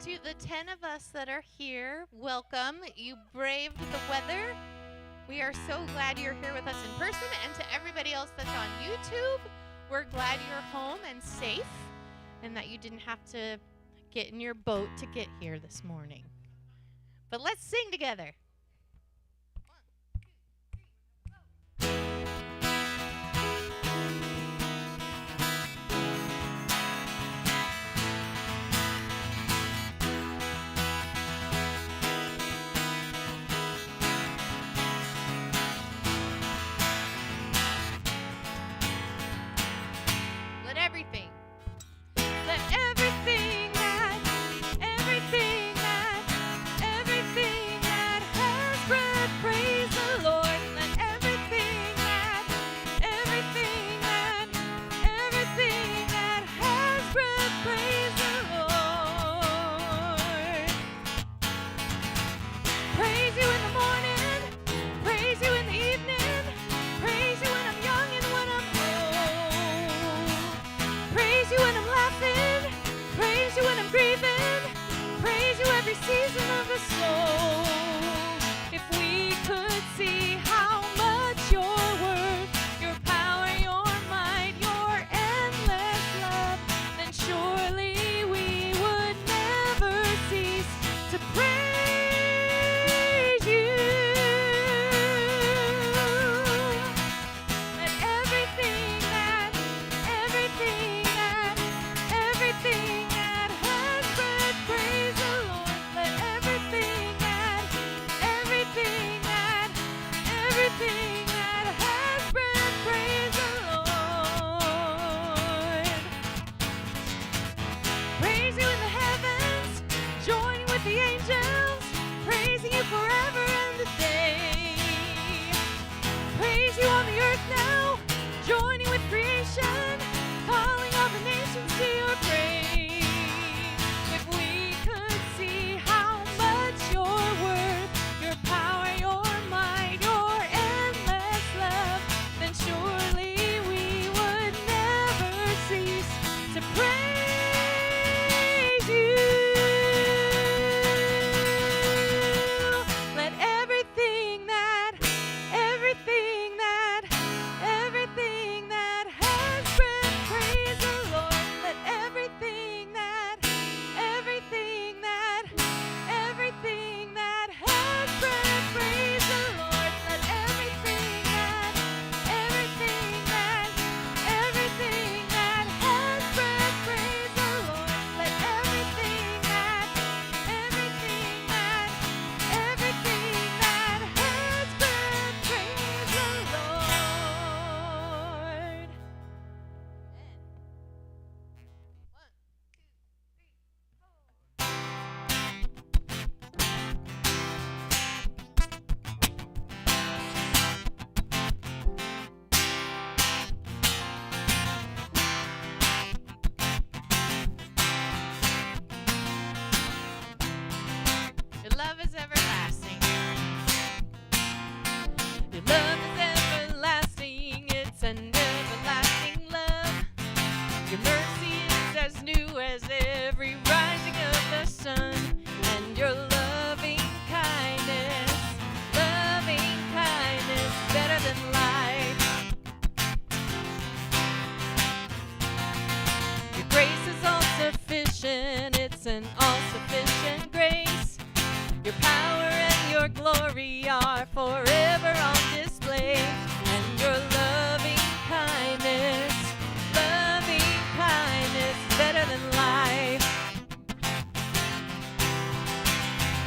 to the 10 of us that are here, welcome. You braved the weather. We are so glad you're here with us in person, and to everybody else that's on YouTube, we're glad you're home and safe and that you didn't have to get in your boat to get here this morning. But let's sing together. Season of the soul. If we could see how much you're worth, your power, your might, your endless love, then surely we would never cease to praise you. Let everything that has breath praise the Lord. Everything that has breath, praise the Lord. Praise you in the heavens, joining with the angels, praising you forever and a day. Praise you on the earth now, joining with creation, calling all the nations to your praise. If we could see how much you're worth, your power, your might, your endless love, then surely we would never cease to praise you. Let everything that has breath praise the Lord. Let everything that has breath praise the Lord. Let everything that has breath praise the Lord. Let everything that has breath praise the Lord. Your love is everlasting. Your love is everlasting, it's an everlasting love. Your mercy is as new as every rising of the sun. And your loving kindness, better than life. Your grace is all sufficient, it's an all sufficient grace. Your power and your glory are forever on display. And your loving kindness, better than life.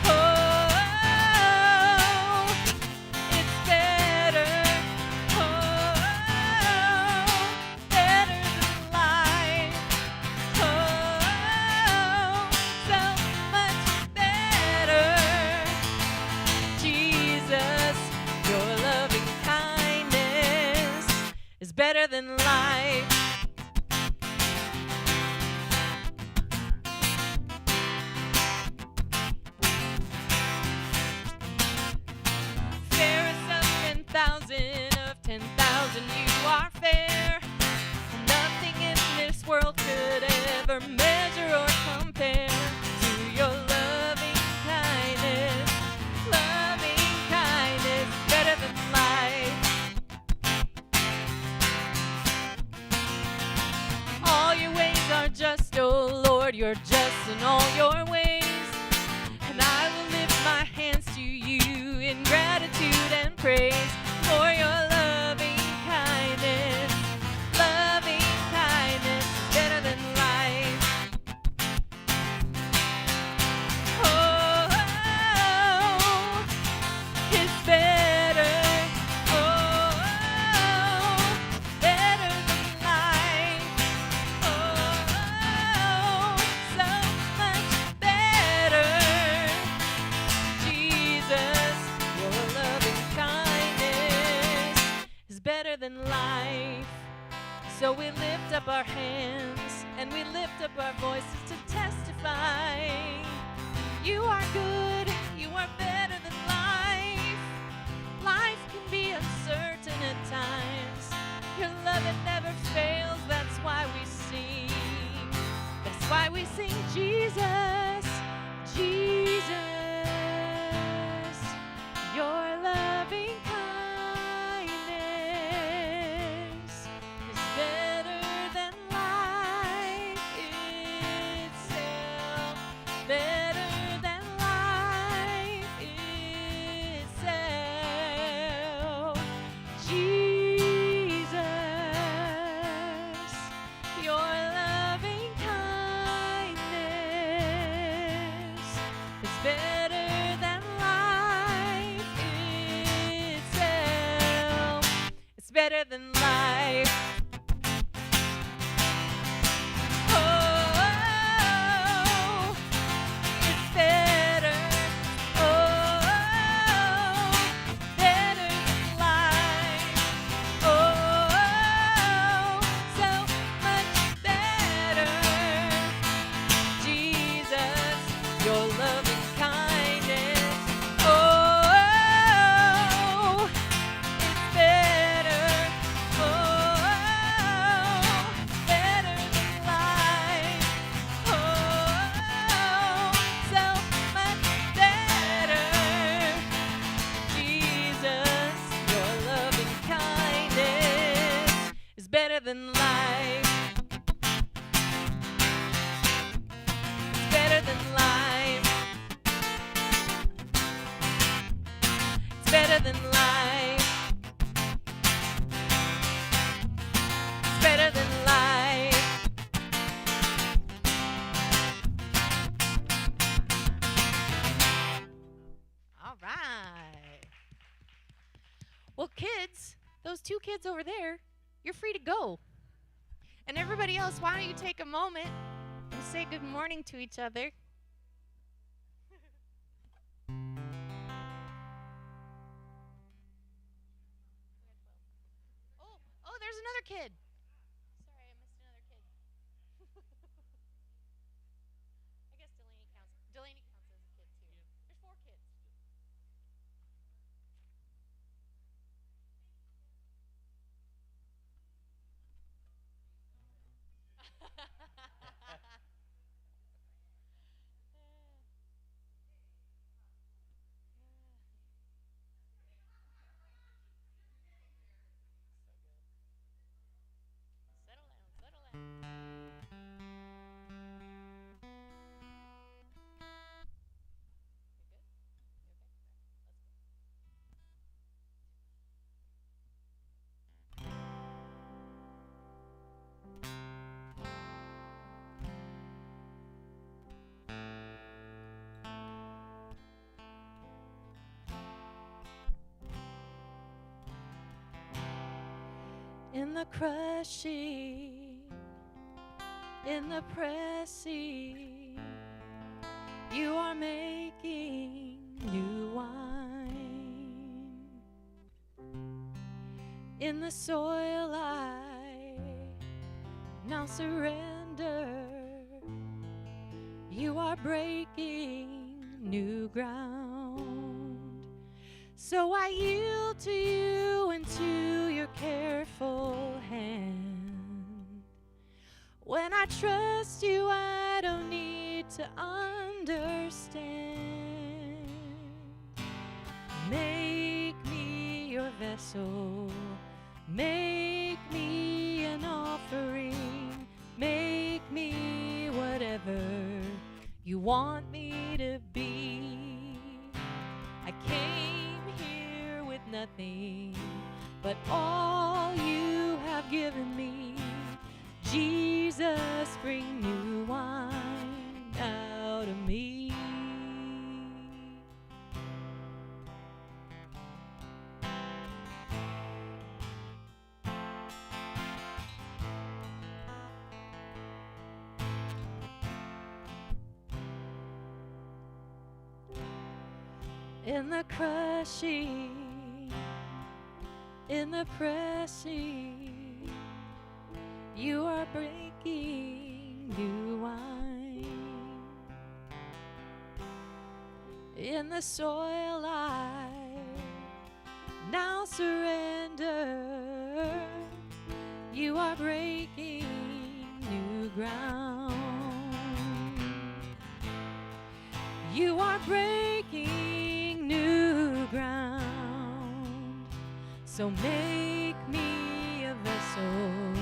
Oh, it's better. Oh, better than life. Oh, so much better. Jesus, your loving kindness. you're just in all your ways. And I will lift my hands to you in gratitude and praise for your loving kindness. Loving kindness is better than life. Oh, it's better. Oh, better than life. Oh, so much better. Jesus, your loving kindness is better than life. So we lift up our hands and we lift up our voices to testify. You are good, you are better than life. Life can be uncertain at times. Your love, it never fails, that's why we sing. That's why we sing Jesus, Jesus, your loving kindness is better than life itself. Better than life itself. Jesus, your loving kindness is better than life itself. It's better than life. Oh, it's better. Oh, better than life. Oh, so much better. Jesus, your loving kindness. Oh, it's better. Oh, better than life. Oh, so much better. Jesus, your loving kindness is better than life. It's better than life. It's better than life. It's better than life. All right. Well, kids, those two kids over there, you're free to go. And everybody else, why don't you take a moment and say good morning to each other? Oh, there's another kid. Sorry, I missed another kid. I guess Delaney counts. Delaney counts as a kid too. There's 4 kids. Settle down, settle down. You good? You okay? Let's go. In the crushing, in the pressing, you are making new wine. In the soil I now surrender, you are breaking new ground. So I yield to you and to your careful hand. When I trust you, I don't need to understand. Make me your vessel. Make me an offering. Make me whatever whatever you want me to be. I came here with nothing but all you have given me. Jesus, bring new wine out of me. In the crushing, in the pressing, you are breaking new wine. In the soil I now surrender, you are breaking new ground. You are breaking new ground. So make me a vessel,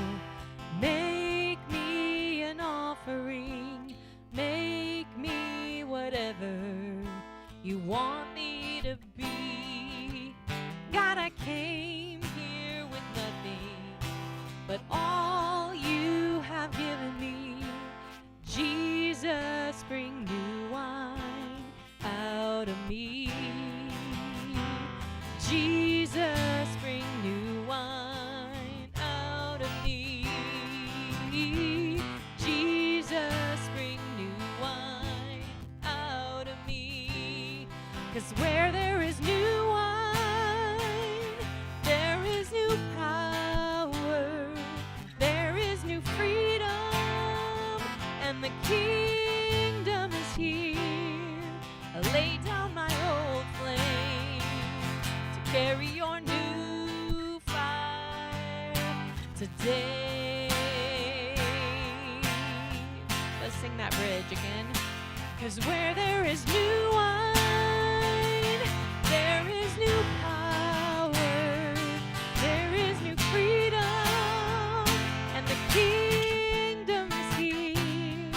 make me an offering, make me whatever you want me to be. God, I came here with nothing but all you have given me. Jesus, bring new wine out of me. Jesus, bring new wine out of me. Jesus, bring new wine out of me. 'Cause where there is new wine, there is new power, there is new freedom, and the kingdom is here. I lay down my old flame to carry your new fire today. Let's sing that bridge again. 'Cause where there is new wine, there is new power, there is new freedom, and the kingdom is here.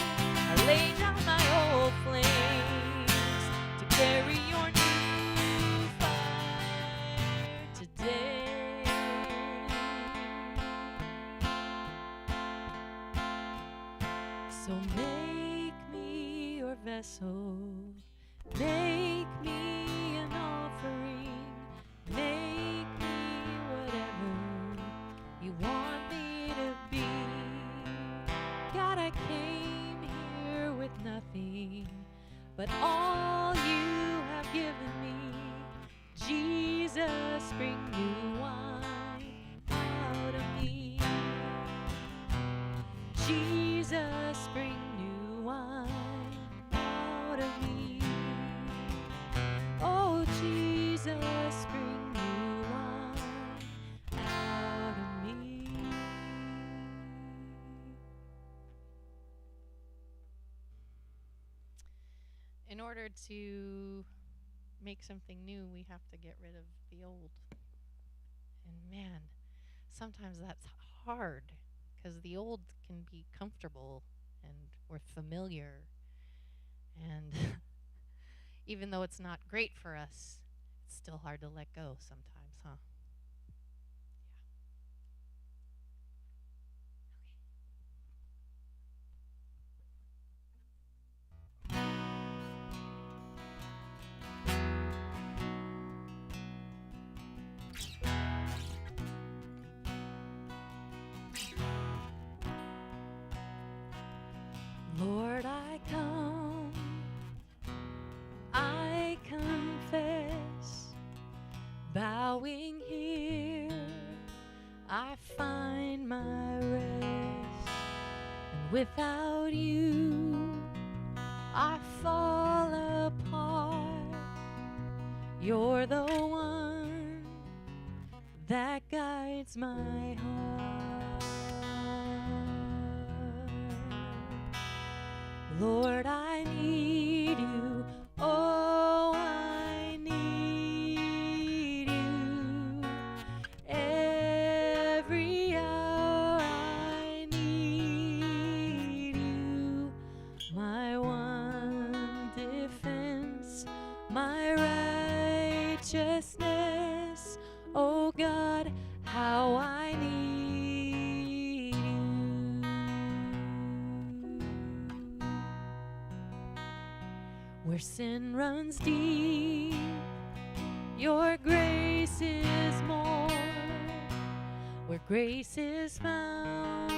I lay down my old flames to carry your new fire today. So make me your vessel, make me an offering, make me whatever you want me to be. God, I came here with nothing but all you have given me. Jesus, bring new wine out of me. Jesus, bring new wine out of me. Oh, Jesus, bring new wine out of me. In order to make something new, we have to get rid of the old. And man, sometimes that's hard because the old can be comfortable and or familiar. And even though it's not great for us, it's still hard to let go sometimes, huh? Lord, I come, I confess, bowing here, I find my rest, and without you, I fall apart. You're the one that guides my heart. Lord, I need you. Oh, I need you. Every hour I need you. My my righteousness. Oh God, how I need you. Where sin runs deep, your grace is more. Where grace is found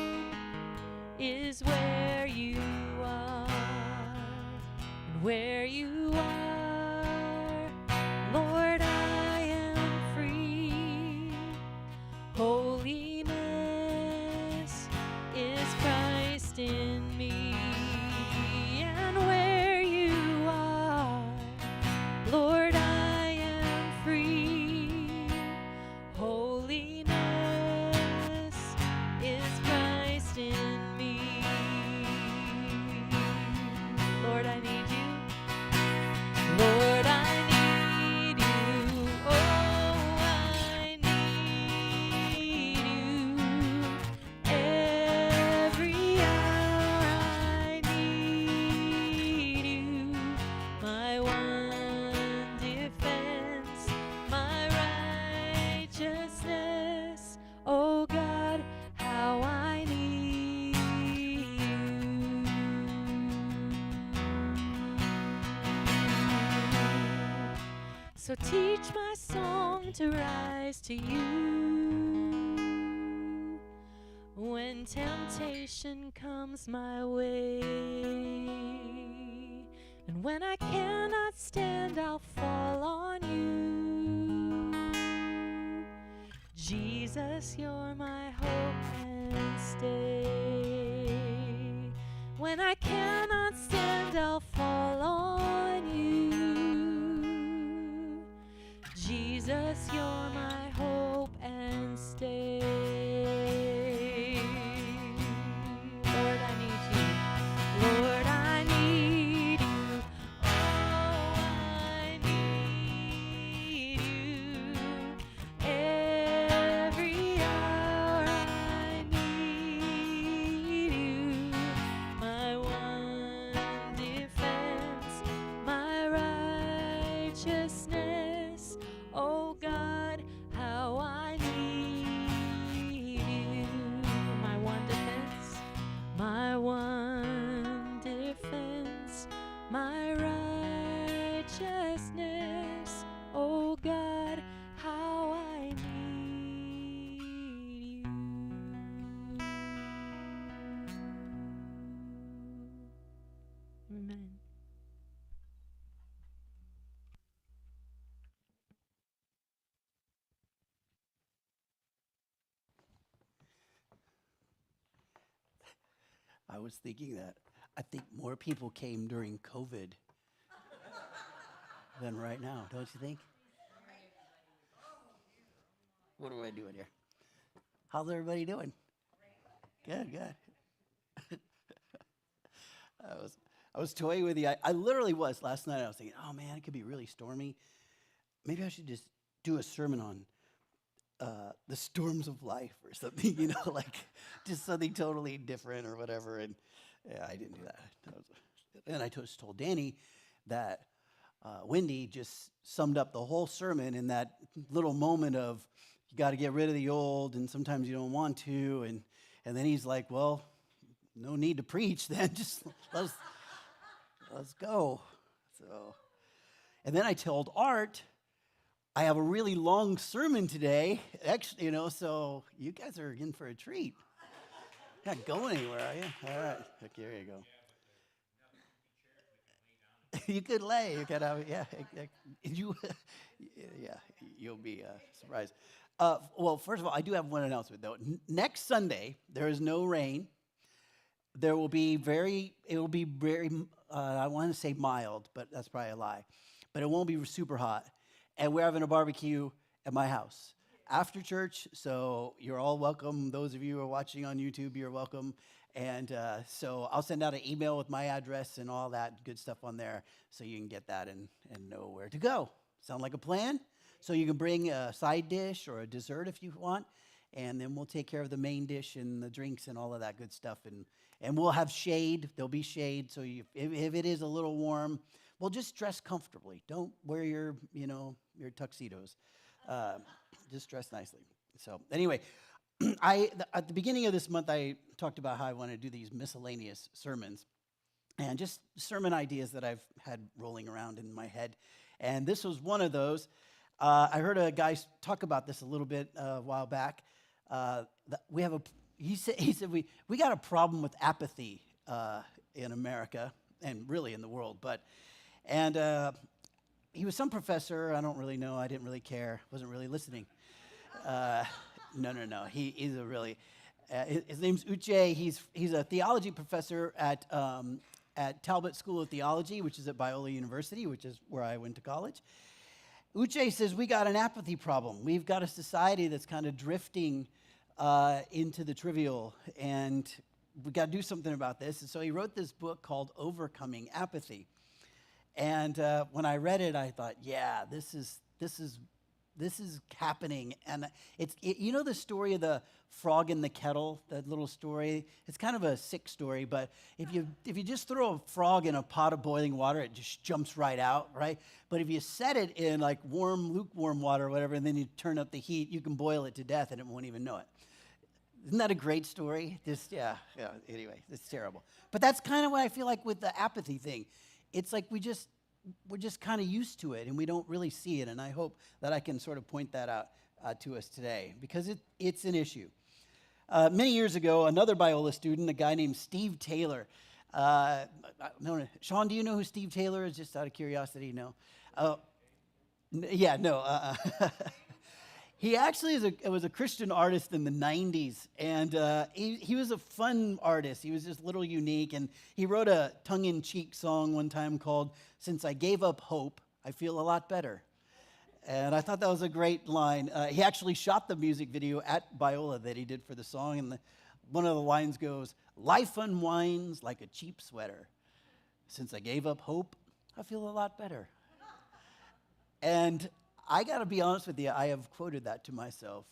is where you are. And where you are, Lord, I am free. Holiness is Christ in me. And where you are, Lord, I am free. Holiness is Christ in me. Lord, I need you. Lord, I need you. Oh, I need you. Every hour I need you. My one defense, my righteousness. Oh God, how I need you. So teach my song to rise to you when temptation comes my way. And when I cannot stand, I'll fall on you. Jesus, you're my hope and stay. When I cannot stand, I'll fall on you. Jesus, you're my hope and stay. Lord, I need you. Lord, I need you. Oh, I need you. Every hour I need you. My one defense, my righteousness. Oh God, how I need you. My one defense, my one defense, my righteousness. Oh God, how I need you. Amen. I was thinking that I think more people came during COVID than right now, don't you think? What am I doing here? How's everybody doing? Good, good. I was toying with you. I literally was last night. I was thinking, oh man, it could be really stormy. Maybe I should just do a sermon on the storms of life or something, like just something totally different or whatever. And yeah, I didn't do that. And I just told Danny that Wendy just summed up the whole sermon in that little moment of you got to get rid of the old, and sometimes you don't want to, and then he's like, well, no need to preach then, just let's go. So, and then I told Art I have a really long sermon today, actually, so you guys are in for a treat. You're not going anywhere, are you? All right, okay, there you go. You could lay. You could have, yeah. You'll be surprised. Well, first of all, I do have one announcement though. Next Sunday, there is no rain. It will be very. I want to say mild, but that's probably a lie. But it won't be super hot. And we're having a barbecue at my house after church, so you're all welcome. Those of you who are watching on YouTube, you're welcome. And so I'll send out an email with my address and all that good stuff on there so you can get that and know where to go. Sound like a plan? So you can bring a side dish or a dessert if you want, and then we'll take care of the main dish and the drinks and all of that good stuff. And we'll have shade. There'll be shade, so if it is a little warm, well, just dress comfortably. Don't wear your tuxedos. Just dress nicely. So anyway, at the beginning of this month, I talked about how I want to do these miscellaneous sermons and just sermon ideas that I've had rolling around in my head. And this was one of those. I heard a guy talk about this a little bit a while back. He said we got a problem with apathy in America and really in the world. He was some professor. I don't really know. I didn't really care. Wasn't really listening. No. He's a really. His name's Uche. He's a theology professor at Talbot School of Theology, which is at Biola University, which is where I went to college. Uche says we got an apathy problem. We've got a society that's kind of drifting into the trivial, and we got to do something about this. And so he wrote this book called Overcoming Apathy. And when I read it, I thought, yeah, this is happening. And you know the story of the frog in the kettle, that little story? It's kind of a sick story, but if you just throw a frog in a pot of boiling water, it just jumps right out, right? But if you set it in like lukewarm water or whatever, and then you turn up the heat, you can boil it to death and it won't even know it. Isn't that a great story? Anyway, it's terrible. But that's kind of what I feel like with the apathy thing. It's like we're just kind of used to it, and we don't really see it. And I hope that I can sort of point that out to us today, because it's an issue. Many years ago, another Biola student, a guy named Steve Taylor. Sean, do you know who Steve Taylor is? Just out of curiosity, no? No. He actually was a Christian artist in the 90s, and he was a fun artist. He was just a little unique, and he wrote a tongue-in-cheek song one time called "Since I Gave Up Hope, I Feel a Lot Better." And I thought that was a great line. He actually shot the music video at Biola that he did for the song, and one of the lines goes, "Life unwinds like a cheap sweater. Since I gave up hope, I feel a lot better." And I got to be honest with you, I have quoted that to myself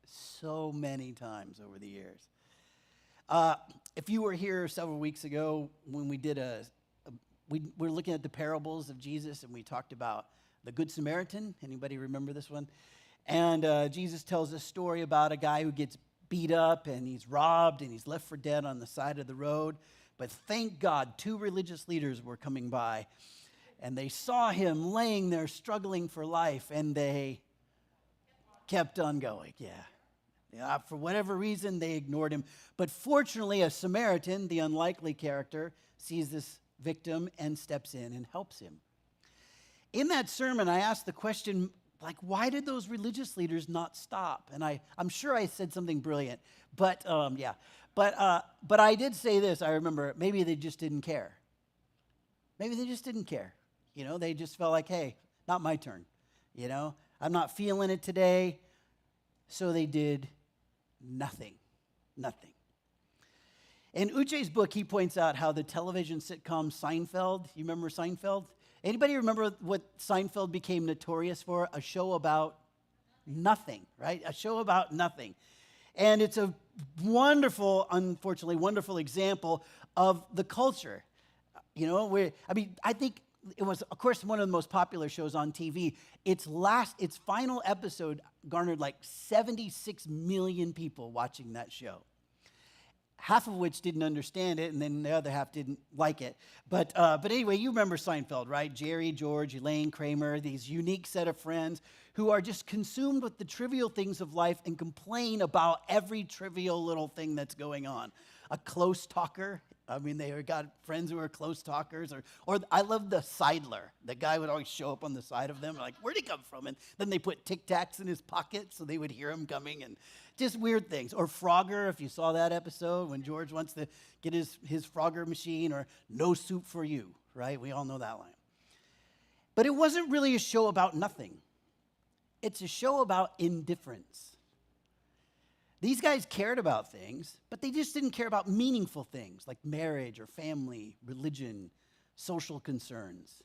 so many times over the years. If you were here several weeks ago when we did we were looking at the parables of Jesus, and we talked about the Good Samaritan. Anybody remember this one? And Jesus tells a story about a guy who gets beat up, and he's robbed, and he's left for dead on the side of the road. But thank God, 2 religious leaders were coming by, and they saw him laying there struggling for life, and they kept on going. Yeah. For whatever reason, they ignored him. But fortunately, a Samaritan, the unlikely character, sees this victim and steps in and helps him. In that sermon, I asked the question, why did those religious leaders not stop? And I'm sure I said something brilliant, but But I did say this, I remember, maybe they just didn't care. Maybe they just didn't care. They just felt like, hey, not my turn. I'm not feeling it today. So they did nothing. In Uche's book, he points out how the television sitcom Seinfeld, you remember Seinfeld? Anybody remember what Seinfeld became notorious for? A show about nothing, right? A show about nothing. And it's a unfortunately wonderful example of the culture. I think it was, of course, one of the most popular shows on TV. Its final episode garnered like 76 million people watching that show. Half of which didn't understand it, and then the other half didn't like it. But anyway, you remember Seinfeld, right? Jerry, George, Elaine, Kramer, these unique set of friends who are just consumed with the trivial things of life and complain about every trivial little thing that's going on. A close talker. They got friends who are close talkers. Or I love the Seidler. The guy would always show up on the side of them, like, where'd he come from? And then they put Tic Tacs in his pocket so they would hear him coming, and just weird things. Or Frogger, if you saw that episode, when George wants to get his Frogger machine, or No Soup for You, right? We all know that line. But it wasn't really a show about nothing. It's a show about indifference. These guys cared about things, but they just didn't care about meaningful things like marriage or family, religion, social concerns.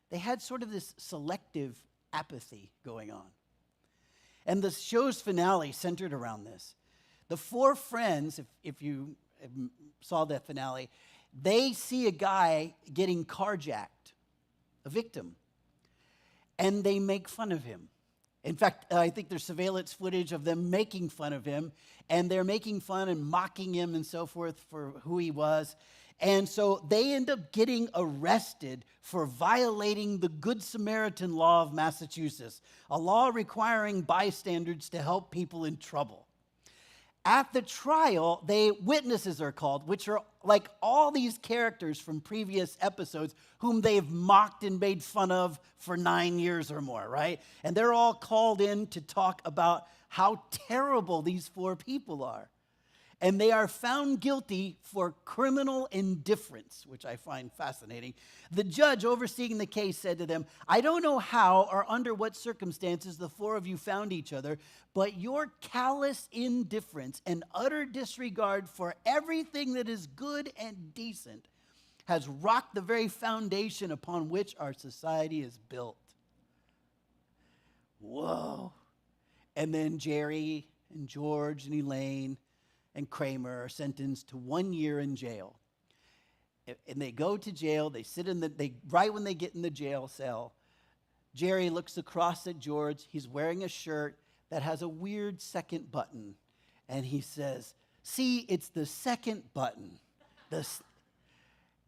They had sort of this selective apathy going on. And the show's finale centered around this. The 4 friends, if you saw that finale, they see a guy getting carjacked a victim. And they make fun of him. In fact, I think there's surveillance footage of them making fun of him, and they're making fun and mocking him and so forth for who he was. And so they end up getting arrested for violating the Good Samaritan law of Massachusetts, a law requiring bystanders to help people in trouble. At the trial, witnesses are called, which are like all these characters from previous episodes whom they've mocked and made fun of for 9 years or more, right? And they're all called in to talk about how terrible these 4 people are. And they are found guilty for criminal indifference, which I find fascinating. The judge overseeing the case said to them, "I don't know how or under what circumstances the 4 of you found each other, but your callous indifference and utter disregard for everything that is good and decent has rocked the very foundation upon which our society is built." Whoa. And then Jerry and George and Elaine and Kramer are sentenced to 1 year in jail. And they go to jail, they sit right when they get in the jail cell, Jerry looks across at George. He's wearing a shirt that has a weird second button. And he says, "See, it's the second button."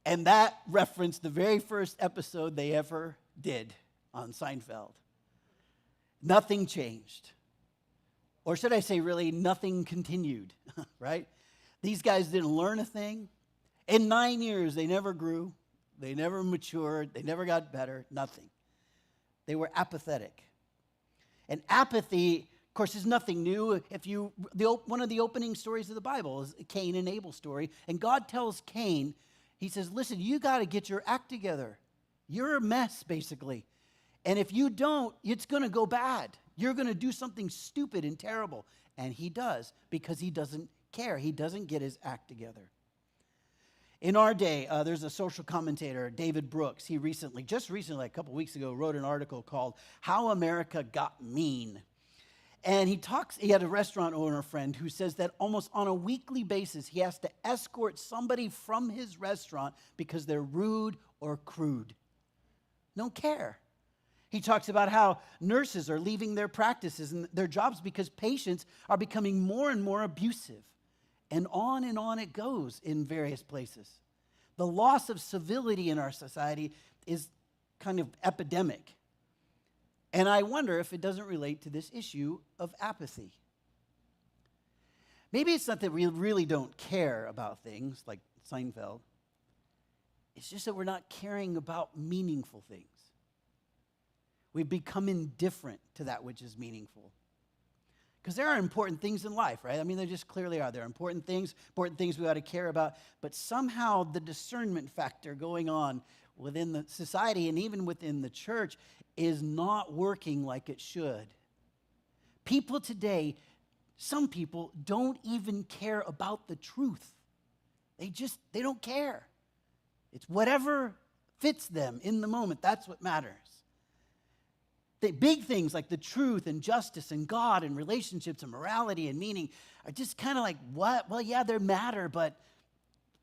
And that referenced the very first episode they ever did on Seinfeld. Nothing changed. Or should I say, really, nothing continued, right? These guys didn't learn a thing. In 9 years, they never grew. They never matured. They never got better. Nothing. They were apathetic. And apathy, of course, is nothing new. One of the opening stories of the Bible is Cain and Abel's story. And God tells Cain, he says, "Listen, you got to get your act together. You're a mess, basically. And if you don't, it's going to go bad. You're going to do something stupid and terrible." And he does, because he doesn't care. He doesn't get his act together. In our day, there's a social commentator, David Brooks. He just recently, like a couple weeks ago, wrote an article called "How America Got Mean." And he had a restaurant owner friend who says that almost on a weekly basis, he has to escort somebody from his restaurant because they're rude or crude. Don't care. He talks about how nurses are leaving their practices and their jobs because patients are becoming more and more abusive. And on it goes in various places. The loss of civility in our society is kind of epidemic. And I wonder if it doesn't relate to this issue of apathy. Maybe it's not that we really don't care about things like Seinfeld. It's just that we're not caring about meaningful things. We've become indifferent to that which is meaningful. Because there are important things in life, right? I mean, there just clearly are. There are important things we ought to care about. But somehow the discernment factor going on within the society and even within the church is not working like it should. People today, some people don't even care about the truth. They don't care. It's whatever fits them in the moment. That's what matters. The big things like the truth and justice and God and relationships and morality and meaning are just kind of like, what? Well, yeah, they matter, but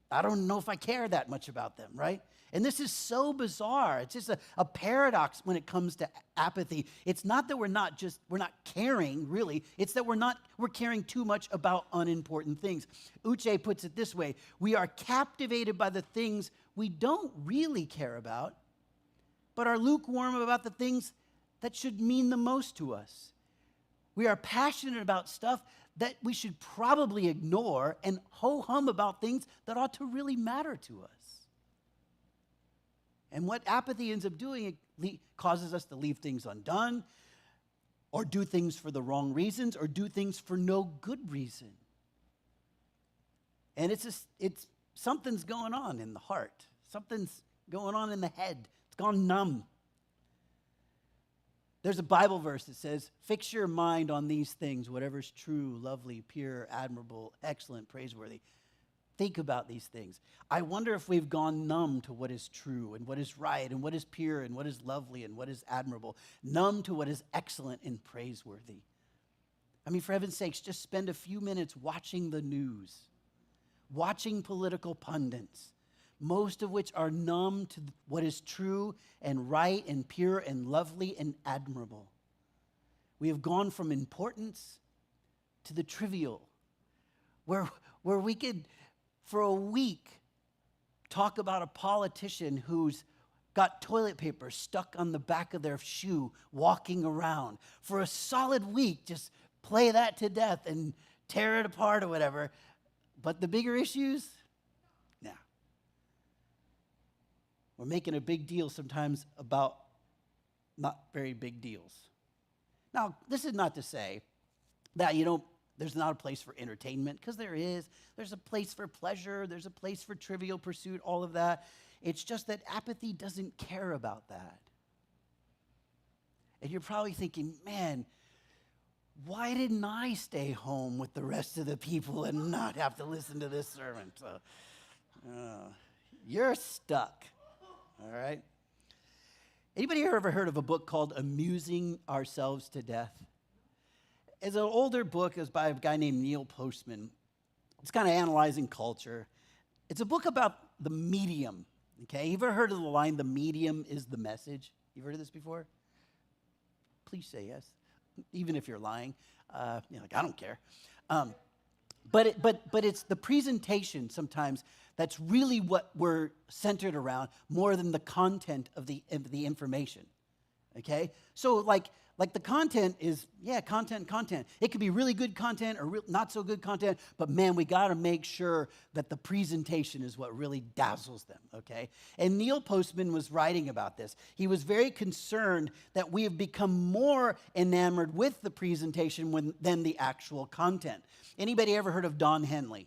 I don't know if I care that much about them, right? And this is so bizarre. It's just a paradox when it comes to apathy. It's not that we're not caring, really. It's that we're caring too much about unimportant things. Uche puts it this way: we are captivated by the things we don't really care about, but are lukewarm about the things that should mean the most to us. We are passionate about stuff that we should probably ignore and ho-hum about things that ought to really matter to us. And what apathy ends up doing, it causes us to leave things undone, or do things for the wrong reasons, or do things for no good reason. And it's something's going on in the heart. Something's going on in the head. It's gone numb. There's a Bible verse that says, "Fix your mind on these things, whatever's true, lovely, pure, admirable, excellent, praiseworthy." Think about these things. I wonder if we've gone numb to what is true and what is right and what is pure and what is lovely and what is admirable. Numb to what is excellent and praiseworthy. I mean, for heaven's sakes, just spend a few minutes watching the news, watching political pundits, most of which are numb to what is true and right and pure and lovely and admirable. We have gone from importance to the trivial, where we could, for a week, talk about a politician who's got toilet paper stuck on the back of their shoe walking around. For a solid week, just play that to death and tear it apart or whatever. But the bigger issues, nah. We're making a big deal sometimes about not very big deals. Now, this is not to say that there's not a place for entertainment, because there is. There's a place for pleasure. There's a place for trivial pursuit, all of that. It's just that apathy doesn't care about that. And you're probably thinking, man, why didn't I stay home with the rest of the people and not have to listen to this sermon? So, you're stuck, all right? Anybody here ever heard of a book called Amusing Ourselves to Death? It's an older book. It was by a guy named Neil Postman. It's kind of analyzing culture. It's a book about the medium, okay? You ever heard of the line, the medium is the message? You've heard of this before? Please say yes, even if you're lying. I don't care. But it's the presentation sometimes that's really what we're centered around more than the content of the information, okay? So like the content is, content. It could be really good content or not so good content, but man, we got to make sure that the presentation is what really dazzles them, okay? And Neil Postman was writing about this. He was very concerned that we have become more enamored with the presentation than the actual content. Anybody ever heard of Don Henley?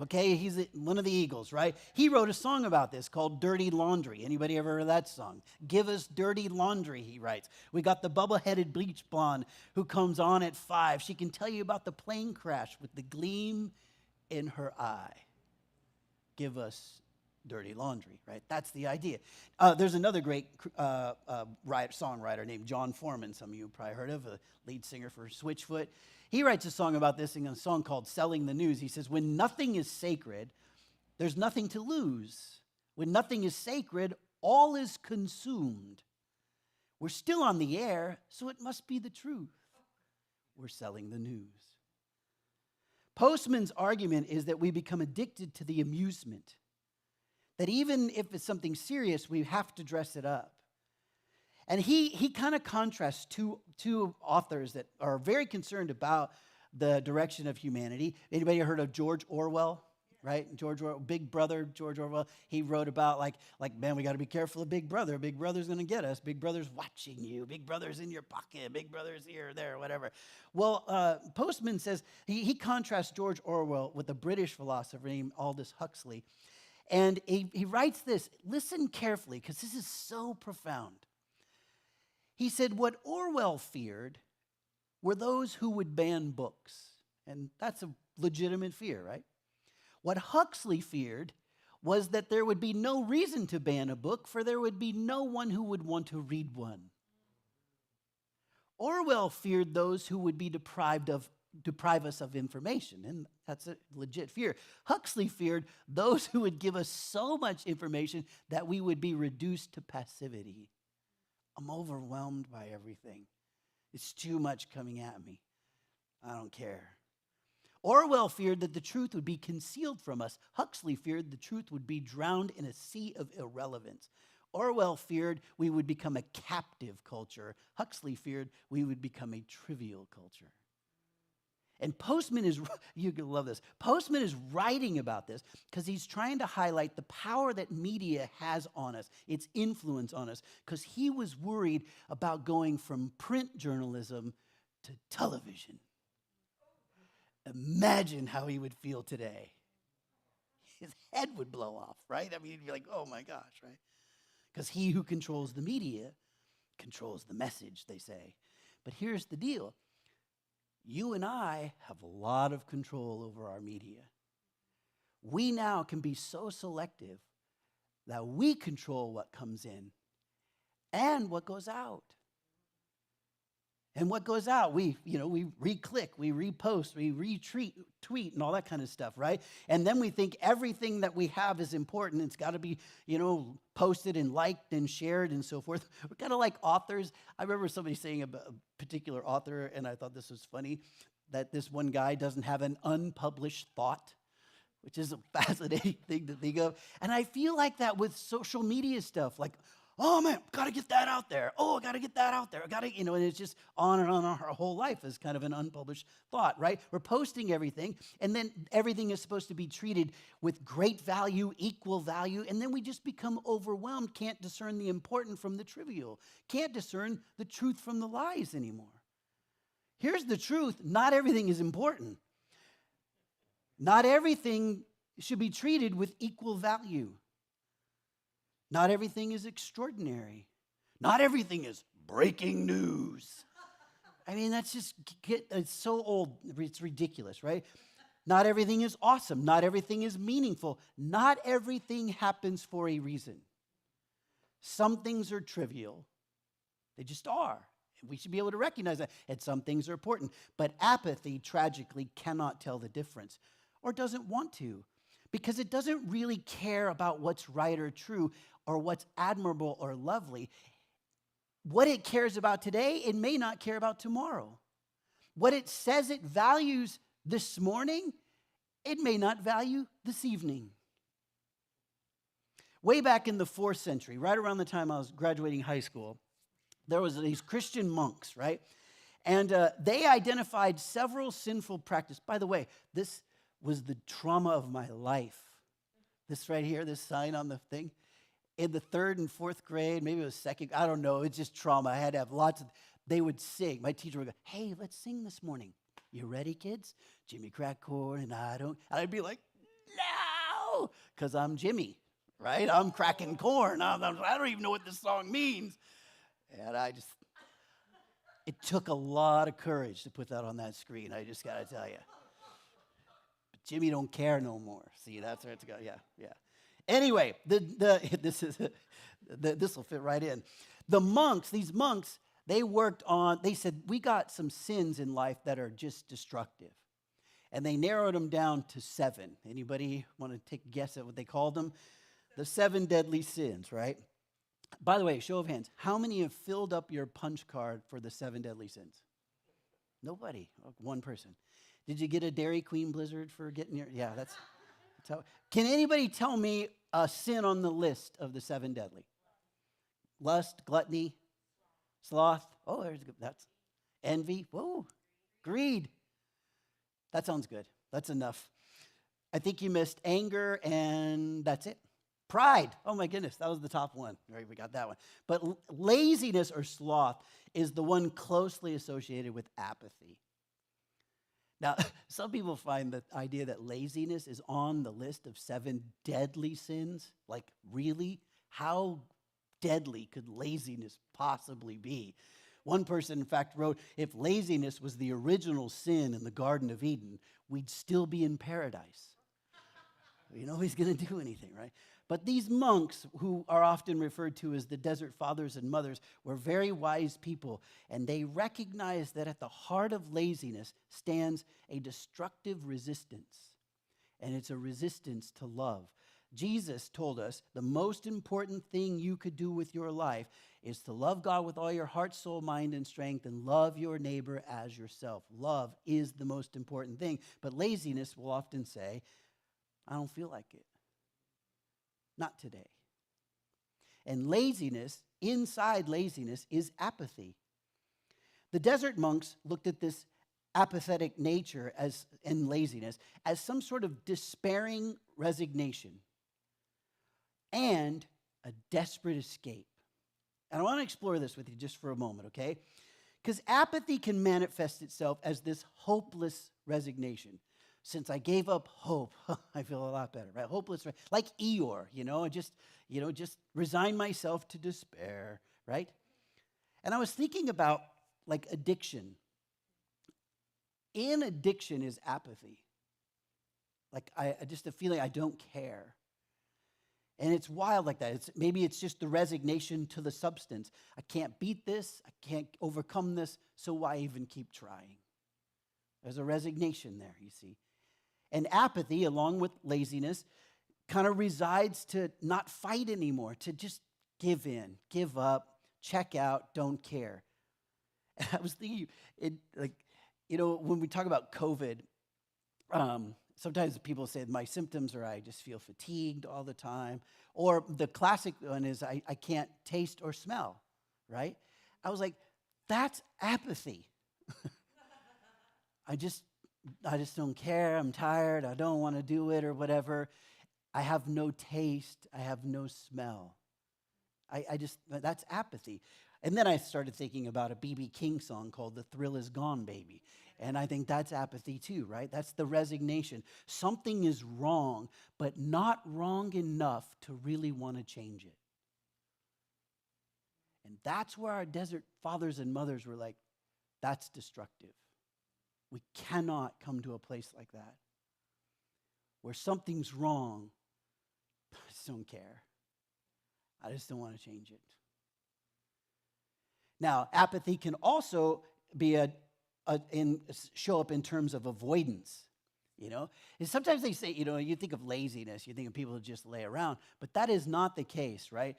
Okay, he's one of the Eagles, right? He wrote a song about this called Dirty Laundry. Anybody ever heard of that song? Give us dirty laundry, he writes. We got the bubble-headed bleach blonde who comes on at 5. She can tell you about the plane crash with the gleam in her eye. Give us dirty laundry, right? That's the idea. There's another great songwriter named John Foreman. Some of you have probably heard of, a lead singer for Switchfoot. He writes a song about this in a song called Selling the News. He says, when nothing is sacred, there's nothing to lose. When nothing is sacred, all is consumed. We're still on the air, so it must be the truth. We're selling the news. Postman's argument is that we become addicted to the amusement, that even if it's something serious, we have to dress it up. And he kind of contrasts two authors that are very concerned about the direction of humanity. Anybody heard of George Orwell? Right? George Orwell, Big Brother, George Orwell. He wrote about like man, we got to be careful of Big Brother. Big Brother's going to get us. Big Brother's watching you. Big Brother's in your pocket. Big Brother's here, there, whatever. Well, Postman says he contrasts George Orwell with a British philosopher named Aldous Huxley. And he writes this. Listen carefully, because this is so profound. He said, what Orwell feared were those who would ban books. And that's a legitimate fear, right? What Huxley feared was that there would be no reason to ban a book, for there would be no one who would want to read one. Orwell feared those who would be deprive us of information, and that's a legit fear. Huxley feared those who would give us so much information that we would be reduced to passivity. I'm overwhelmed by everything. It's too much coming at me. I don't care. Orwell feared that the truth would be concealed from us. Huxley feared the truth would be drowned in a sea of irrelevance. Orwell feared we would become a captive culture. Huxley feared we would become a trivial culture. And Postman you're going to love this. Postman is writing about this because he's trying to highlight the power that media has on us, its influence on us, because he was worried about going from print journalism to television. Imagine how he would feel today. His head would blow off, right? I mean, he'd be like, oh my gosh, right? Because he who controls the media controls the message, they say. But here's the deal. You and I have a lot of control over our media. We now can be so selective that we control what comes in and what goes out. And what goes out, we re-click, we repost, we retweet, and all that kind of stuff, right? And then we think everything that we have is important. It's got to be, posted and liked and shared and so forth. We're kind of like authors. I remember somebody saying about a particular author, and I thought this was funny, that this one guy doesn't have an unpublished thought, which is a fascinating thing to think of. And I feel like that with social media stuff, like, oh man, got to get that out there. Oh, I got to get that out there. I got to, and it's just on and on. Our whole life is kind of an unpublished thought, right? We're posting everything, and then everything is supposed to be treated with great value, equal value, and then we just become overwhelmed, can't discern the important from the trivial, can't discern the truth from the lies anymore. Here's the truth: not everything is important. Not everything should be treated with equal value. Not everything is extraordinary. Not everything is breaking news. I mean, it's so old, it's ridiculous, right? Not everything is awesome. Not everything is meaningful. Not everything happens for a reason. Some things are trivial. They just are. We should be able to recognize that. And some things are important. But apathy, tragically, cannot tell the difference, or doesn't want to, because it doesn't really care about what's right or true or what's admirable or lovely. What it cares about today, it may not care about tomorrow. What it says it values this morning, it may not value this evening. Way back in the 4th century, right around the time I was graduating high school, there was these Christian monks, right? And they identified several sinful practices. By the way, this was the trauma of my life. This right here, this sign on the thing. In the 3rd and 4th grade, maybe it was 2nd, I don't know, it's just trauma. I had to have they would sing. My teacher would go, hey, let's sing this morning. You ready, kids? Jimmy cracked corn and I'd be like, no, because I'm Jimmy, right? I'm cracking corn. I don't even know what this song means. And it took a lot of courage to put that on that screen, I just got to tell you. But Jimmy don't care no more. See, that's where it's going. Yeah. Anyway, this will fit right in. These monks, they said, we got some sins in life that are just destructive. And they narrowed them down to 7. Anybody want to take a guess at what they called them? The 7 deadly sins, right? By the way, show of hands, how many have filled up your punch card for the 7 deadly sins? Nobody. One person. Did you get a Dairy Queen Blizzard for getting your... Yeah, that's how... Can anybody tell me a sin on the list of the 7 deadly? Lust, gluttony, sloth. Oh, that's envy. Whoa, greed. That sounds good. That's enough. I think you missed anger, and that's it. Pride. Oh my goodness, that was the top one. Right, we got that one. But laziness or sloth is the one closely associated with apathy. Now, some people find the idea that laziness is on the list of 7 deadly sins. Like, really? How deadly could laziness possibly be? One person, in fact, wrote, if laziness was the original sin in the Garden of Eden, we'd still be in paradise. Nobody's going to do anything, right? But these monks, who are often referred to as the desert fathers and mothers, were very wise people, and they recognized that at the heart of laziness stands a destructive resistance, and it's a resistance to love. Jesus told us the most important thing you could do with your life is to love God with all your heart, soul, mind, and strength, and love your neighbor as yourself. Love is the most important thing, but laziness will often say, I don't feel like it. Not today. And laziness, inside laziness, is apathy. The desert monks looked at this apathetic nature and laziness as some sort of despairing resignation and a desperate escape. And I want to explore this with you just for a moment, okay? Because apathy can manifest itself as this hopeless resignation. Since I gave up hope, I feel a lot better, right? Hopeless, right? Like Eeyore, just resign myself to despair, right? And I was thinking about like addiction. In addiction is apathy. Like just a feeling I don't care. And it's wild like that. Maybe it's just the resignation to the substance. I can't beat this. I can't overcome this, so why even keep trying? There's a resignation there, you see. And apathy, along with laziness, kind of resides to not fight anymore, to just give in, give up, check out, don't care. And I was thinking, when we talk about COVID, sometimes people say my symptoms are I just feel fatigued all the time. Or the classic one is I can't taste or smell, right? I was like, that's apathy. I just don't care. I'm tired. I don't want to do it or whatever. I have no taste. I have no smell. That's apathy. And then I started thinking about a B.B. King song called The Thrill Is Gone, Baby. And I think that's apathy too, right? That's the resignation. Something is wrong, but not wrong enough to really want to change it. And that's where our desert fathers and mothers were like, that's destructive. We cannot come to a place like that where something's wrong, but I just don't care. I just don't want to change it. Now, apathy can also be show up in terms of avoidance. And sometimes they say, you think of laziness, you think of people who just lay around, but that is not the case, right?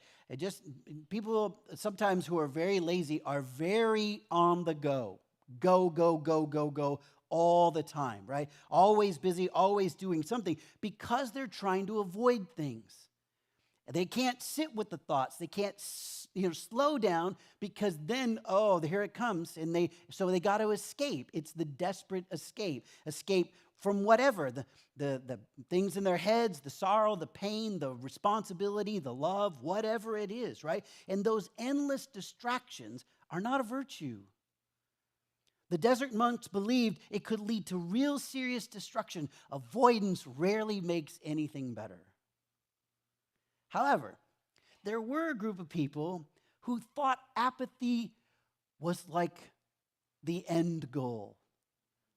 People sometimes who are very lazy are very on the go. Go all the time, right? Always busy, always doing something because they're trying to avoid things. They can't sit with the thoughts. They can't, slow down because then, here it comes, and so they got to escape. It's the desperate escape from whatever the things in their heads, the sorrow, the pain, the responsibility, the love, whatever it is, right? And those endless distractions are not a virtue. The desert monks believed it could lead to real serious destruction. Avoidance rarely makes anything better. However, there were a group of people who thought apathy was like the end goal.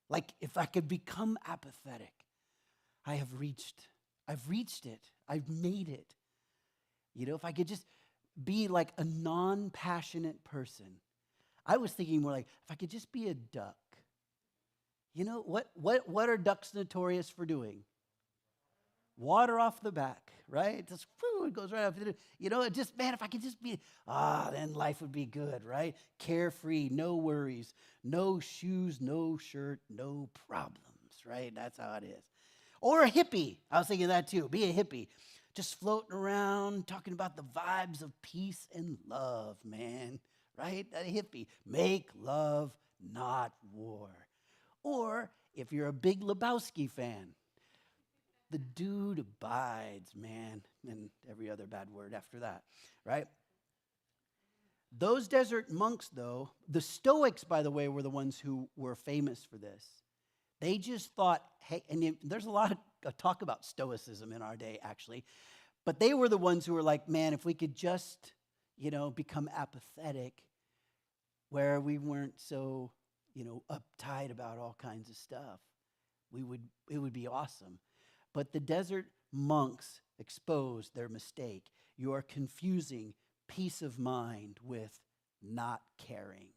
Like, if I could become apathetic, I've reached it. I've made it. If I could just be like a non-passionate person. I was thinking more like, if I could just be a duck. What are ducks notorious for doing? Water off the back, right? It goes right off. If I could just be, then life would be good, right? Carefree, no worries, no shoes, no shirt, no problems, right? That's how it is. Or a hippie. I was thinking that too. Be a hippie. Just floating around, talking about the vibes of peace and love, man, right? A hippie. Make love, not war. Or if you're a big Lebowski fan, the dude abides, man, and every other bad word after that, right? Those desert monks, though, the Stoics, by the way, were the ones who were famous for this. They just thought, hey, and there's a lot of talk about Stoicism in our day, actually, but they were the ones who were like, man, if we could just, become apathetic, where we weren't so, uptight about all kinds of stuff, it would be awesome. But the desert monks exposed their mistake. You are confusing peace of mind with not caring.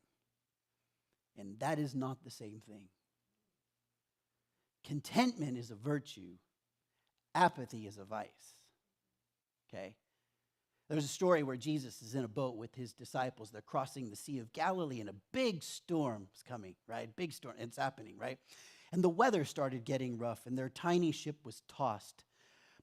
And that is not the same thing. Contentment is a virtue. Apathy is a vice. Okay? There's a story where Jesus is in a boat with his disciples. They're crossing the Sea of Galilee, and a big storm is coming, right? Big storm. It's happening, right? And the weather started getting rough, and their tiny ship was tossed.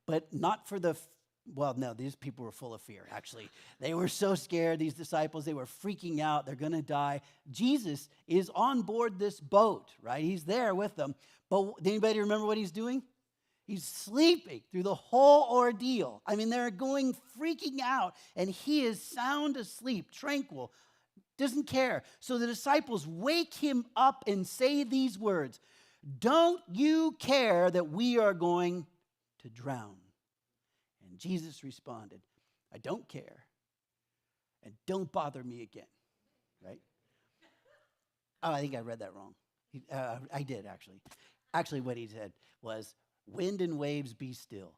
But not for these people were full of fear, actually. They were so scared, these disciples, they were freaking out. They're going to die. Jesus is on board this boat, right? He's there with them. But anybody remember what he's doing? He's sleeping through the whole ordeal. I mean, they're freaking out, and he is sound asleep, tranquil, doesn't care. So the disciples wake him up and say these words, "Don't you care that we are going to drown?" And Jesus responded, "I don't care, and don't bother me again." Right? Oh, I think I read that wrong. I did, actually. Actually, what he said was, "Wind and waves, be still."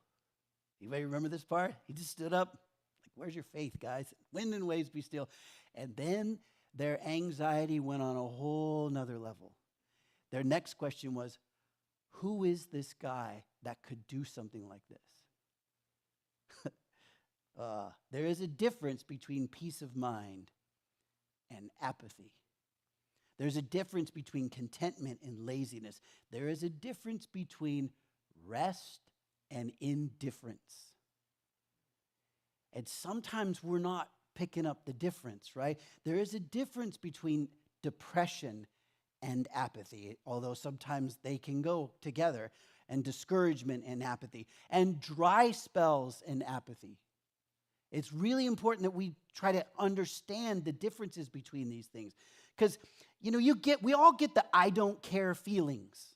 Anybody remember this part? He just stood up, like, where's your faith, guys? Wind and waves be still. And then their anxiety went on a whole nother level. Their next question was, who is this guy that could do something like this? There is a difference between peace of mind and apathy. There's a difference between contentment and laziness. There is a difference between rest and indifference. And sometimes we're not picking up the difference, right? There is a difference between depression and apathy, although sometimes they can go together, and discouragement and apathy, and dry spells and apathy. It's really important that we try to understand the differences between these things. Because, we all get the I don't care feelings,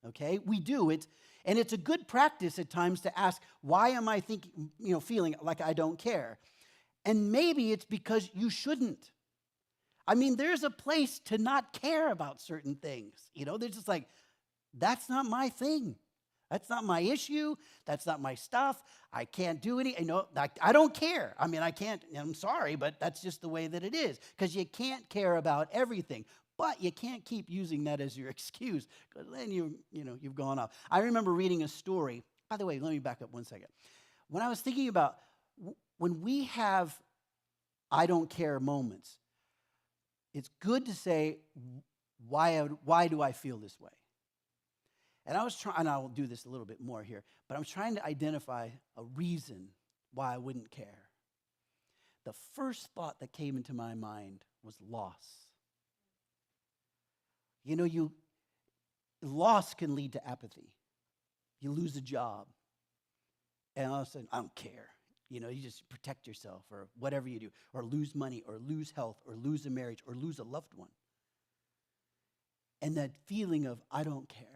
okay? We do. And it's a good practice at times to ask, why am I feeling like I don't care? And maybe it's because you shouldn't. I mean, there's a place to not care about certain things. There's just like, that's not my thing. That's not my issue. That's not my stuff. I can't do any. I don't care. I mean, I can't. I'm sorry, but that's just the way that it is. Because you can't care about everything. But you can't keep using that as your excuse, because then you've gone off. I remember reading a story. By the way, let me back up one second. When I was thinking about when we have I don't care moments, it's good to say, why do I feel this way? And I was trying, and I'll do this a little bit more here, but I'm trying to identify a reason why I wouldn't care. The first thought that came into my mind was loss. Loss can lead to apathy. You lose a job, and all of a sudden, I don't care. You just protect yourself or whatever you do, or lose money, or lose health, or lose a marriage, or lose a loved one. And that feeling of, I don't care.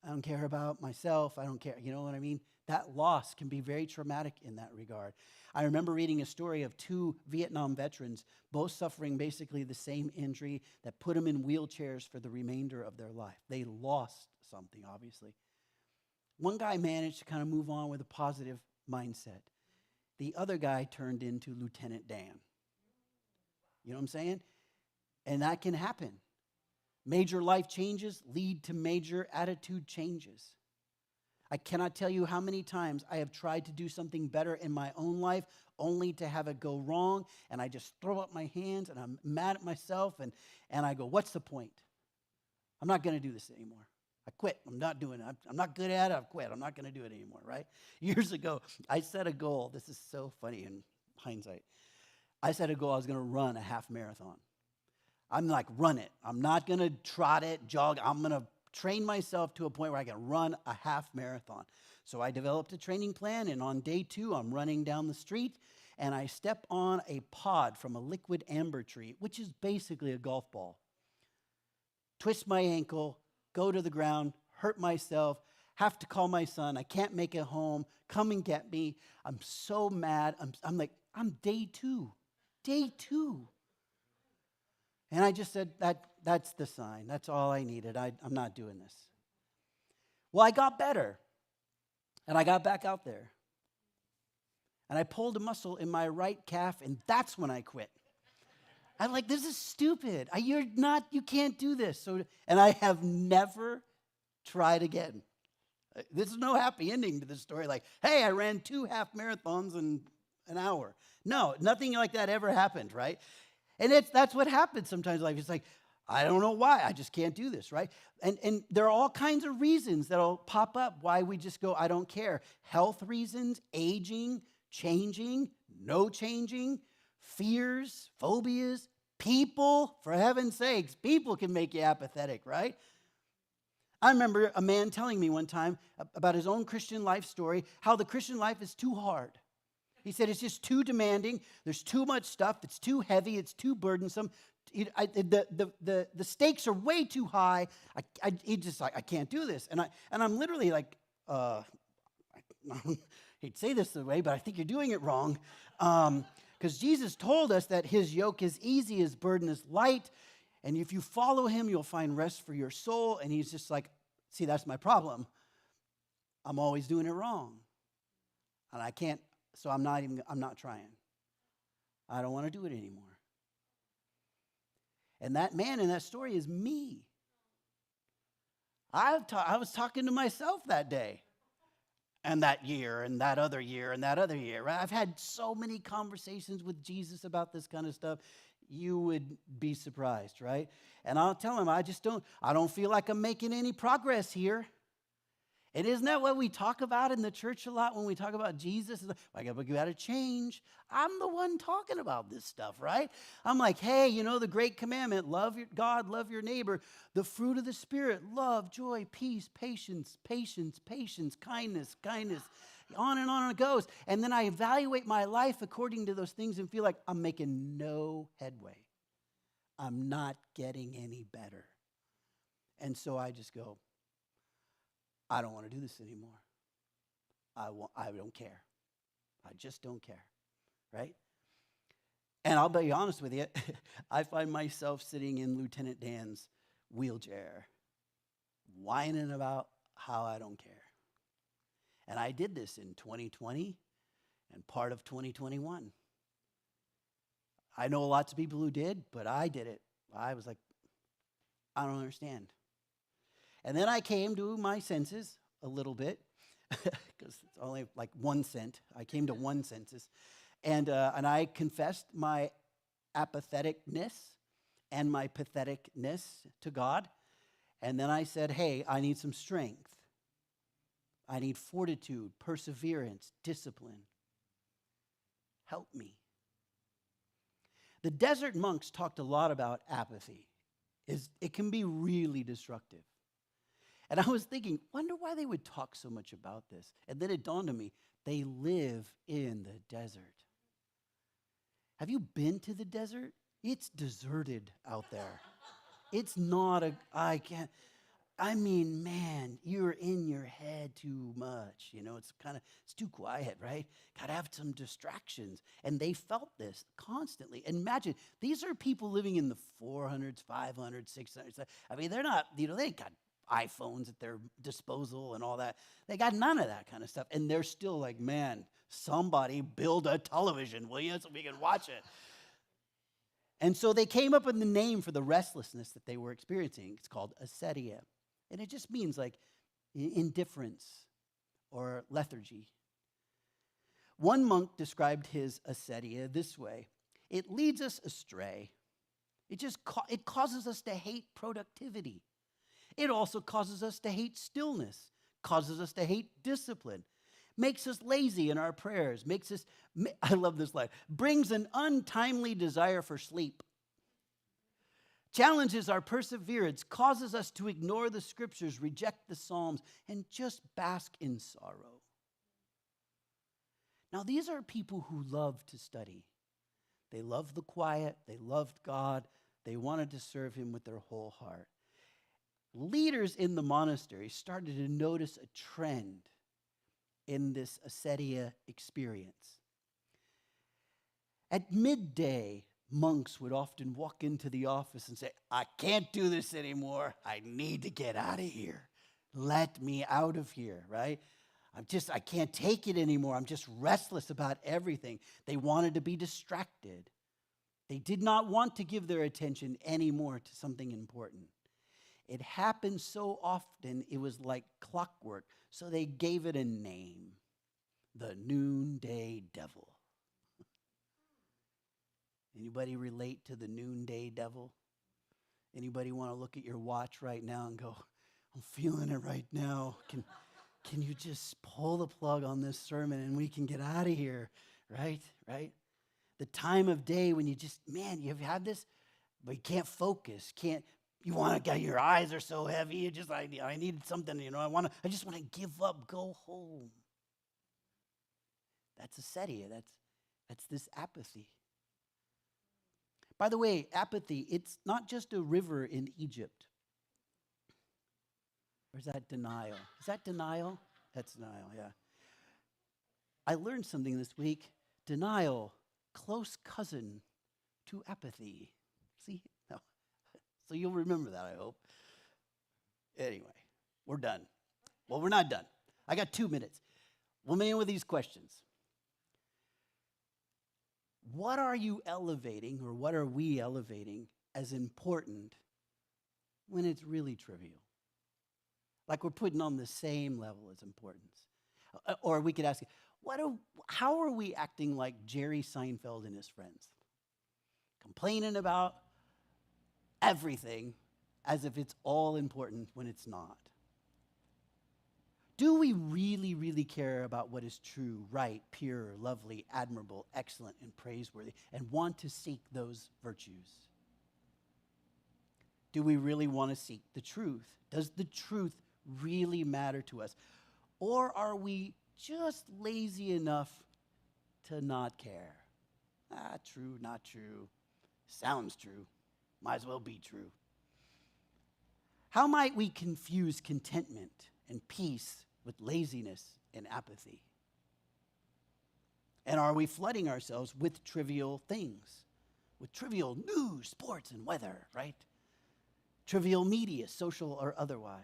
I don't care about myself. I don't care. You know what I mean? That loss can be very traumatic in that regard. I remember reading a story of 2 Vietnam veterans, both suffering basically the same injury that put them in wheelchairs for the remainder of their life. They lost something, obviously. One guy managed to kind of move on with a positive mindset. The other guy turned into Lieutenant Dan. You know what I'm saying? And that can happen. Major life changes lead to major attitude changes. I cannot tell you how many times I have tried to do something better in my own life only to have it go wrong, and I just throw up my hands and I'm mad at myself and I go, what's the point? I'm not going to do this anymore. I quit. I'm not doing it. I'm not good at it. I've quit. I'm not going to do it anymore, right? Years ago, I set a goal. This is so funny in hindsight. I set a goal. I was going to run a half marathon. I'm like, run it. I'm not going to trot it, jog. I'm going to train myself to a point where I can run a half marathon. So I developed a training plan, and on day 2, I'm running down the street, and I step on a pod from a liquid amber tree, which is basically a golf ball. Twist my ankle, go to the ground, hurt myself, have to call my son. I can't make it home. Come and get me. I'm so mad. I'm like, I'm day 2. Day 2. And I just said, that's the sign. That's all I needed. I'm not doing this. Well, I got better. And I got back out there. And I pulled a muscle in my right calf, and that's when I quit. I'm like, this is stupid. You can't do this. And I have never tried again. There's no happy ending to this story. Like, hey, I ran 2 half marathons in an hour. No, nothing like that ever happened, right? And that's what happens sometimes in life. It's like, I don't know why. I just can't do this, right? And there are all kinds of reasons that'll pop up why we just go, I don't care. Health reasons, aging, changing, no changing, fears, phobias, people, for heaven's sakes. People can make you apathetic, right? I remember a man telling me one time about his own Christian life story, how the Christian life is too hard. He said it's just too demanding. There's too much stuff. It's too heavy. It's too burdensome. The stakes are way too high. He just like, I can't do this. And I'm literally like, I hate to say this the way, but I think you're doing it wrong. Because Jesus told us that his yoke is easy, his burden is light. And if you follow him, you'll find rest for your soul. And he's just like, see, that's my problem. I'm always doing it wrong. And I can't, so I'm not trying. I don't want to do it anymore. And that man in that story is me. I was talking to myself that day, and that year, and that other year, and that other year. Right? I've had so many conversations with Jesus about this kind of stuff. You would be surprised, right? And I'll tell him, I don't feel like I'm making any progress here. And isn't that what we talk about in the church a lot when we talk about Jesus? We got to change. I'm the one talking about this stuff, right? I'm like, hey, the great commandment, love your God, love your neighbor. The fruit of the Spirit, love, joy, peace, patience, kindness. On and on it goes. And then I evaluate my life according to those things and feel like I'm making no headway. I'm not getting any better. And so I just go, I don't want to do this anymore. I don't care. I just don't care, right? And I'll be honest with you, I find myself sitting in Lieutenant Dan's wheelchair, whining about how I don't care. And I did this in 2020 and part of 2021. I know lots of people who did, but I did it. I was like, I don't understand. And then I came to my senses a little bit, because it's only like 1 cent. I came to 1 census. And I confessed my apatheticness and my patheticness to God. And then I said, hey, I need some strength. I need fortitude, perseverance, discipline. Help me. The desert monks talked a lot about apathy. It can be really destructive. And I was thinking, wonder why they would talk so much about this. And then it dawned on me, they live in the desert. Have you been to the desert? It's deserted out there. It's not man, you're in your head too much. It's too quiet, right? Got to have some distractions. And they felt this constantly. And imagine, these are people living in the 400s, 500s, 600s. I mean, they're not, they ain't got iPhones at their disposal and all that. They got none of that kind of stuff. And they're still like, man, somebody build a television, will you, so we can watch it. And so they came up with the name for the restlessness that they were experiencing. It's called acedia. And it just means like indifference or lethargy. One monk described his acedia this way: it leads us astray. It causes us to hate productivity. It also causes us to hate stillness, causes us to hate discipline, makes us lazy in our prayers, I love this line, brings an untimely desire for sleep, challenges our perseverance, causes us to ignore the scriptures, reject the Psalms, and just bask in sorrow. Now, these are people who love to study. They loved the quiet, they loved God, they wanted to serve him with their whole heart. Leaders in the monastery started to notice a trend in this acedia experience. At midday, monks would often walk into the office and say, I can't do this anymore. I need to get out of here. Let me out of here, right? I can't take it anymore. I'm just restless about everything. They wanted to be distracted. They did not want to give their attention anymore to something important. It happened so often, it was like clockwork. So they gave it a name, the noonday devil. Anybody relate to the noonday devil? Anybody want to look at your watch right now and go, I'm feeling it right now. Can you just pull the plug on this sermon and we can get out of here, right? The time of day when you have had this, but you can't focus, your eyes are so heavy. I needed something, I just want to give up, go home. That's acedia. That's this apathy. By the way, apathy, it's not just a river in Egypt. Or is that denial? Is that denial? That's denial, yeah. I learned something this week. Denial, close cousin to apathy. See? No. So you'll remember that, I hope. Anyway, we're done. Well, we're not done. I got 2 minutes. We'll begin with these questions. What are you elevating, or what are we elevating as important when it's really trivial? Like we're putting on the same level as importance. Or we could ask, how are we acting like Jerry Seinfeld and his friends? Complaining about everything as if it's all important when it's not. Do we really, really care about what is true, right, pure, lovely, admirable, excellent, and praiseworthy, and want to seek those virtues? Do we really want to seek the truth? Does the truth really matter to us? Or are we just lazy enough to not care? True, not true. Sounds true. Might as well be true. How might we confuse contentment and peace with laziness and apathy? And are we flooding ourselves with trivial things? With trivial news, sports, and weather, right? Trivial media, social or otherwise.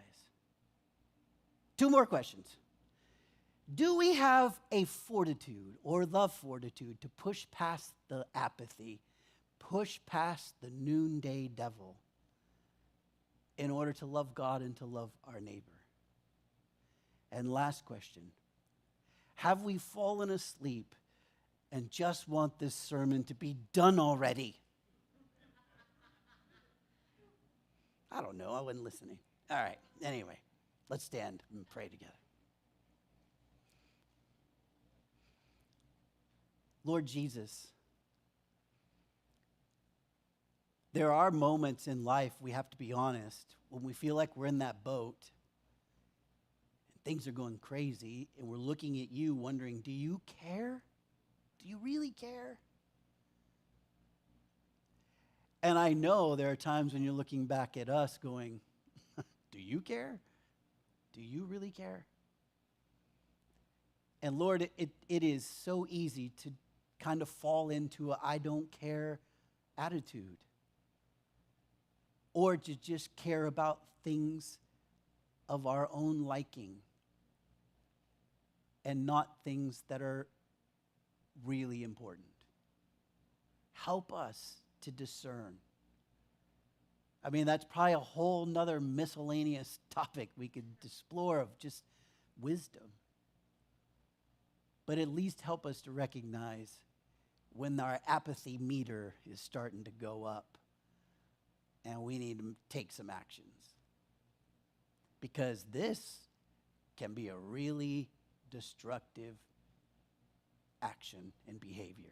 2 more questions. Do we have a fortitude or the fortitude to push past the apathy, push past the noonday devil in order to love God and to love our neighbor? And last question, have we fallen asleep and just want this sermon to be done already? I don't know, I wasn't listening. All right, anyway, let's stand and pray together. Lord Jesus, there are moments in life, we have to be honest, when we feel like we're in that boat and things are going crazy and we're looking at you wondering, do you care? Do you really care? And I know there are times when you're looking back at us going, do you care? Do you really care? And Lord, it is so easy to kind of fall into a I don't care attitude. Or to just care about things of our own liking and not things that are really important. Help us to discern. I mean, that's probably a whole nother miscellaneous topic we could explore of just wisdom. But at least help us to recognize when our apathy meter is starting to go up and we need to take some actions. Because this can be a really destructive action and behavior.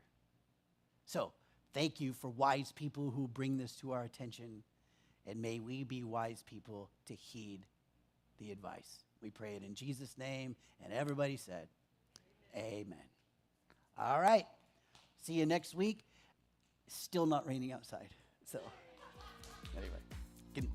So, thank you for wise people who bring this to our attention, and may we be wise people to heed the advice. We pray it in Jesus' name, and everybody said, Amen. All right. See you next week. Still not raining outside. So, anyway.